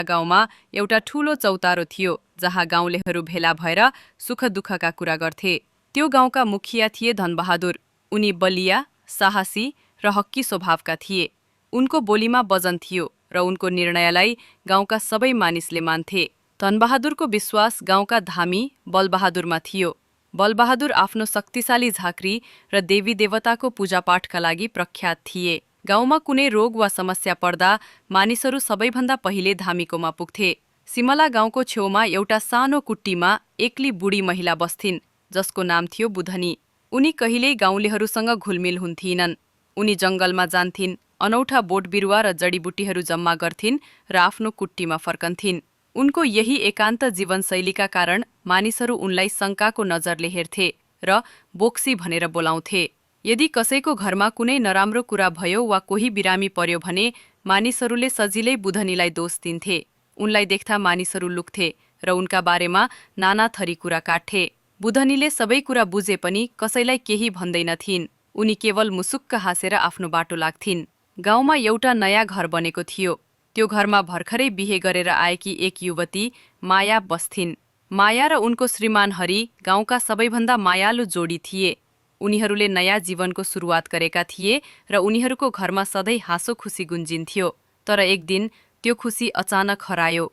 गाउँमा एउटा ठूलो चौतारो थियो जहाँ गाउँलेहरू भेला भएर सुख दुःखका कुरा गर्थे। त्यो गाउँका मुखिया थिए धनबहादुर। उनी बलिया, साहसी र हक्की स्वभावका थिए। उनको बोलीमा वजन थियो र उनको निर्णयलाई गाउँका सबै मानिसले मान्थे। धनबहादुरको विश्वास गाउँका धामी बलबहादुरमा थियो। बलबहादुर आफ्नो शक्तिशाली झाँक्री र देवी देवताको पूजापाठका लागि प्रख्यात थिए। गाउँमा कुनै रोग वा समस्या पर्दा मानिसहरू सबैभन्दा पहिले धामीकोमा पुग्थे। सिमला गाउँको छेउमा एउटा सानो कुट्टीमा एक्ली बुढी महिला बस्थिन्, जसको नाम थियो बुधनी। उनी कहिल्यै गाउँलेहरूसँग घुलमिल हुन्थिनन्। उनी जङ्गलमा जान्थिन्, अनौठा बोट बिरुवा र जडीबुटीहरू जम्मा गर्थिन् र आफ्नो कुट्टीमा फर्कन्थिन्। उनको यही एकान्त जीवनशैलीका कारण मानिसहरू उनलाई शङ्काको नजरले हेर्थे र बोक्सी भनेर बोलाउँथे। यदि कसैको घरमा कुनै नराम्रो कुरा भयो वा कोही बिरामी पर्यो भने मानिसहरूले सजिलै बुधनीलाई दोष दिन्थे। उनलाई देख्दा मानिसहरू लुक्थे र उनका बारेमा नाना थरी कुरा काट्थे। बुधनीले सबै कुरा बुझे पनि कसैलाई केही भन्दैनथिन्। उनी केवल मुसुक्क हाँसेर आफ्नो बाटो लाग्थिन्। गाउँमा एउटा नयाँ घर बनेको थियो। त्यो घरमा भर्खरै बिहे गरेर आएकी एक युवती माया बस्थिन्। माया र उनको श्रीमान हरि गाउँका सबैभन्दा मायालु जोडी थिए। उनीहरूले नयाँ जीवनको सुरुवात गरेका थिए र उनीहरूको घरमा सधैँ हाँसो खुसी गुन्जिन्थ्यो। तर एक दिन त्यो खुसी अचानक हरायो।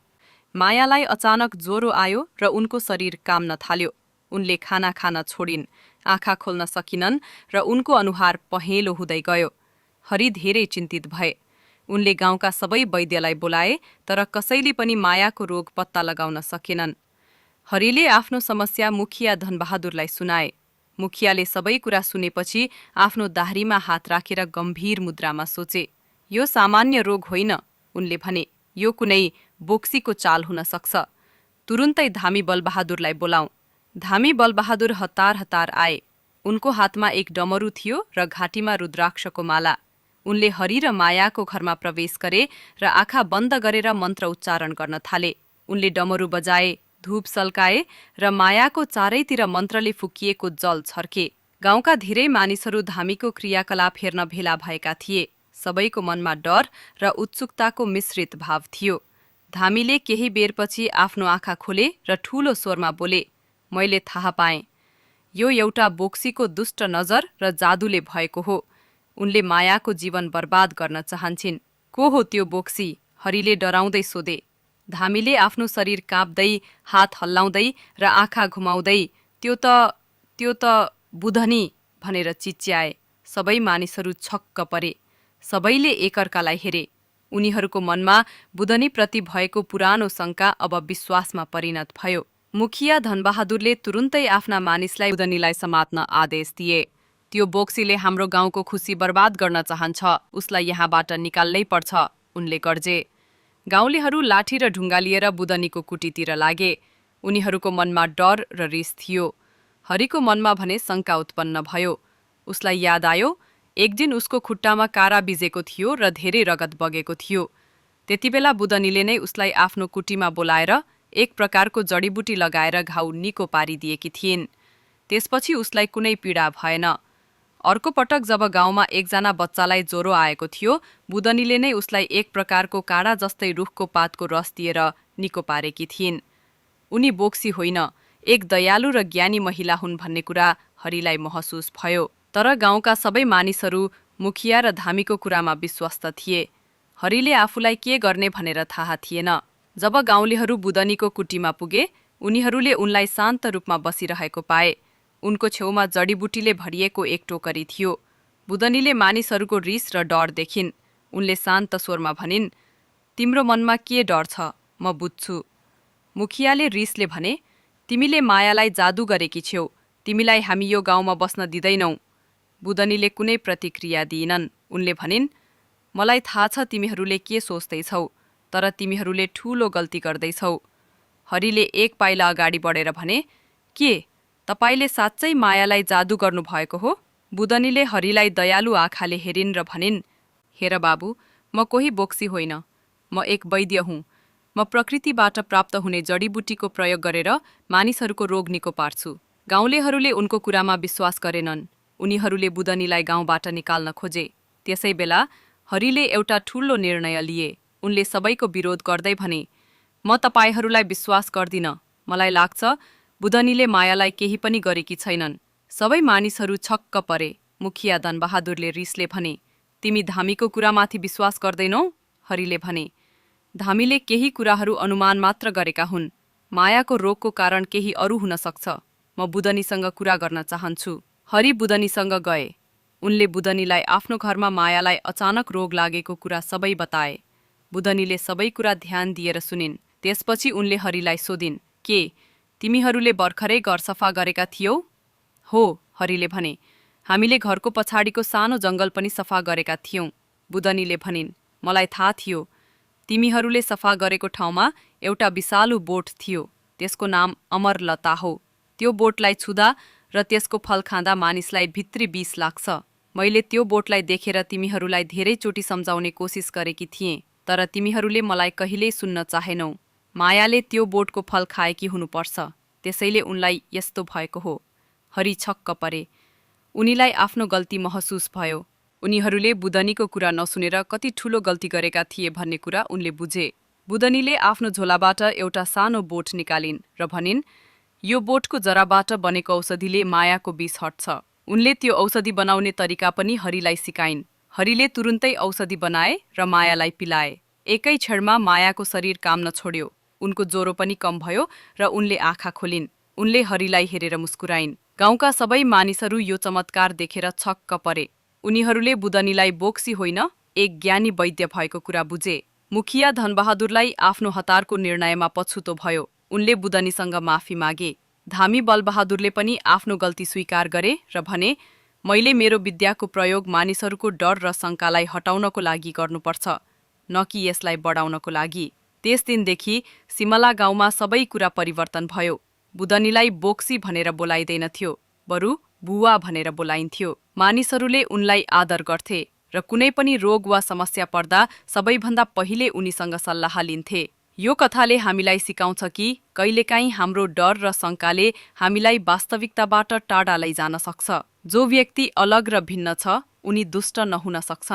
मायालाई अचानक ज्वरो आयो र उनको शरीर काम्न थाल्यो। उनले खाना खान छोडिन्, आँखा खोल्न सकिनन् र उनको अनुहार पहेँलो हुँदै गयो। हरि धेरै चिन्तित भए। उनले गाउँका सबै वैद्यलाई बोलाए, तर कसैले पनि मायाको रोग पत्ता लगाउन सकेनन्। हरिले आफ्नो समस्या मुखिया धनबहादुरलाई सुनाए। मुखियाले सबै कुरा सुनेपछि आफ्नो दाह्रीमा हात राखेर गम्भीर मुद्रामा सोचे। यो सामान्य रोग होइन, उनले भने। यो कुनै बोक्सीको चाल हुन सक्छ। तुरुन्तै धामी बलबहादुरलाई बोलाऊ। धामी बलबहादुर हतार हतार आए। उनको हातमा एक डमरू थियो र घाँटीमा रुद्राक्षको माला। उनले हरि र मायाको घरमा प्रवेश गरे र आँखा बन्द गरेर मन्त्र उच्चारण गर्न थाले। उनले डमरू बजाए, धूप सल्काए र मायाको चारैतिर मन्त्रले फुकिएको जल छर्के। गाउँका धेरै मानिसहरू धामीको क्रियाकलाप हेर्न भेला भएका थिए। सबैको मनमा डर र उत्सुकताको मिश्रित भाव थियो। धामीले केही बेरपछि आफ्नो आँखा खोले र ठूलो स्वरमा बोले, मैले थाहा पाएँ। यो एउटा बोक्सीको दुष्ट नजर र जादुले भएको हो। उनले मायाको जीवन बर्बाद गर्न चाहन्छन्। को हो त्यो बोक्सी? हरिले डराउँदै सोधे। धामीले आफ्नो शरीर काँप्दै, हात हल्लाउँदै र आँखा घुमाउँदै त्यो त बुधनी भनेर चिच्याए। सबै मानिसहरू छक्क परे। सबैले एकअर्कालाई हेरे। उनीहरूको मनमा बुधनीप्रति भएको पुरानो शङ्का अब विश्वासमा परिणत भयो। मुखिया धनबहादुरले तुरुन्तै आफ्ना मानिसलाई बुधनीलाई समात्न आदेश दिए। त्यो बोक्सीले हाम्रो गाउँको खुसी बर्बाद गर्न चाहन्छ। उसलाई यहाँबाट निकाल्नै पर्छ, उनले गर्जे। गाउँलेहरू लाठी र ढुङ्गा लिएर बुधनीको कुटीतिर लागे। उनीहरूको मनमा डर र रिस थियो। हरिको मनमा भने शङ्का उत्पन्न भयो। उसलाई याद आयो, एक दिन उसको खुट्टामा कारा बिजेको थियो र धेरै रगत बगेको थियो। त्यतिबेला बुधनीले नै उसलाई आफ्नो कुटीमा बोलाएर एक प्रकारको जडीबुटी लगाएर घाउ निको पारिदिएकी थिइन्। त्यसपछि उसलाई कुनै पीडा भएन। अर्को पटक जब गाउँमा एकजना बच्चालाई ज्वरो आएको थियो, बुधनीले नै उसलाई एक प्रकारको काँडा जस्तै रुखको पातको रस दिएर निको पारेकी थिइन्। उनी बोक्सी होइन, एक दयालु र ज्ञानी महिला हुन् भन्ने कुरा हरिलाई महसुस भयो। तर गाउँका सबै मानिसहरू मुखिया र धामीको कुरामा विश्वस्त थिए। हरिले आफूलाई के गर्ने भनेर थाहा थिएन। जब गाउँलेहरू बुधनीको कुटीमा पुगे, उनीहरूले उनलाई शान्त रूपमा बसिरहेको पाए। उनको छेउमा जडीबुटीले भरिएको एक टोकरी थियो। बुधनीले मानिसहरूको रिस र डर देखिन्। उनले शान्त स्वरमा भनिन्, तिम्रो मनमा के डर छ? म बुझ्छु। मुखियाले रिसले भने, तिमीले मायालाई जादु गरेकी छेउ। तिमीलाई हामी यो गाउँमा बस्न दिँदैनौ। बुधनीले कुनै प्रतिक्रिया दिइनन्। उनले भनिन्, मलाई थाहा छ तिमीहरूले के सोच्दैछौ, तर तिमीहरूले ठूलो गल्ती गर्दैछौ। हरिले एक पाइला अगाडि बढेर भने, के तपाईले साँच्चै मायालाई जादु गर्नुभएको हो? बुधनीले हरिलाई दयालु आँखाले हेरिन् र भनिन्, हेर बाबु, म कोही बोक्सी होइन। म एक वैद्य हुँ। म प्रकृतिबाट प्राप्त हुने जडीबुटीको प्रयोग गरेर मानिसहरूको रोग निको पार्छु। गाउँलेहरूले उनको कुरामा विश्वास गरेनन्। उनीहरूले बुधनीलाई गाउँबाट निकाल्न खोजे। त्यसैबेला हरिले एउटा ठूलो निर्णय लिए। उनले सबैको विरोध गर्दै भने, म तपाईहरूलाई विश्वास गर्दिन। मलाई लाग्छ बुदनीले मायालाई केही पनि गरेकी छैनन्। सबै मानिसहरू छक्क परे। मुखिया धनबहादुरले रिसले भने, तिमी धामीको कुरामाथि विश्वास गर्दैनौ? हरिले भने, धामीले केही कुराहरू अनुमान मात्र गरेका हुन्। मायाको रोगको कारण केही अरू हुन सक्छ। म बुदनीसँग कुरा गर्न चाहन्छु। हरि बुदनीसँग गए। उनले बुदनीलाई आफ्नो घरमा मायालाई अचानक रोग लागेको कुरा सबै बताए। बुदनीले सबै कुरा ध्यान दिएर सुनिन्। त्यसपछि उनले हरिलाई सोधिन्, के तिमीहरूले भर्खरै घर सफा गरेका थियौ? हो, हरिले भने, हामीले घरको पछाडिको सानो जङ्गल पनि सफा गरेका थियौं। बुदनीले भनिन्, मलाई थाहा थियो। तिमीहरूले सफा गरेको ठाउँमा एउटा विषालु बोट थियो। त्यसको नाम अमरलता हो। त्यो बोटलाई छुँदा र त्यसको फल खाँदा मानिसलाई भित्री विष लाग्छ। मैले त्यो बोटलाई देखेर तिमीहरूलाई धेरैचोटि सम्झाउने कोसिस गरेकी थिएँ, तर तिमीहरूले मलाई कहिल्यै सुन्न चाहेनौ। मायाले त्यो बोटको फल खाएकी हुनुपर्छ, त्यसैले उनलाई यस्तो भएको हो। हरि छक्क परे। उनीलाई आफ्नो गल्ती महसुस भयो। उनीहरूले बुदनीको कुरा नसुनेर कति ठूलो गल्ती गरेका थिए भन्ने कुरा उनले बुझे। बुदनीले आफ्नो झोलाबाट एउटा सानो बोट निकालिन् र भनिन्, यो बोटको जराबाट बनेको औषधिले मायाको विष हट्छ। उनले त्यो औषधि बनाउने तरिका पनि हरिलाई सिकाइन्। हरिले तुरुन्तै औषधि बनाए र मायालाई पिलाए। एकै क्षणमा मायाको शरीर काम नछोड्यो। उनको ज्वरो पनि कम भयो र उनले आँखा खोलिन्। उनले हरिलाई हेरेर मुस्कुराइन्। गाउँका सबै मानिसहरू यो चमत्कार देखेर छक्क परे। उनीहरूले बुदनीलाई बोक्सी होइन, एक ज्ञानी वैद्य भएको कुरा बुझे। मुखिया धनबहादुरलाई आफ्नो हतारको निर्णयमा पछुतो भयो। उनले बुदनीसँग माफी मागे। धामी बलबहादुरले पनि आफ्नो गल्ती स्वीकार गरे र भने, मैले मेरो विद्याको प्रयोग मानिसहरूको डर र शङ्कालाई हटाउनको लागि गर्नुपर्छ, न कि यसलाई बढाउनको लागि। त्यस दिनदेखि सिमला गाउँमा सबै कुरा परिवर्तन भयो। बुदनीलाई बोक्सी भनेर बोलाइँदैनथ्यो, बरु बुवा भनेर बोलाइन्थ्यो। मानिसहरूले उनलाई आदर गर्थे र कुनै पनि रोग वा समस्या पर्दा सबैभन्दा पहिले उनीसँग सल्लाह लिन्थे। यो कथाले हामीलाई सिकाउँछ कि कहिलेकाहीँ हाम्रो डर र शङ्काले हामीलाई वास्तविकताबाट टाढा लैजान सक्छ। जो व्यक्ति अलग र भिन्न छ, उनी दुष्ट नहुन सक्छन्।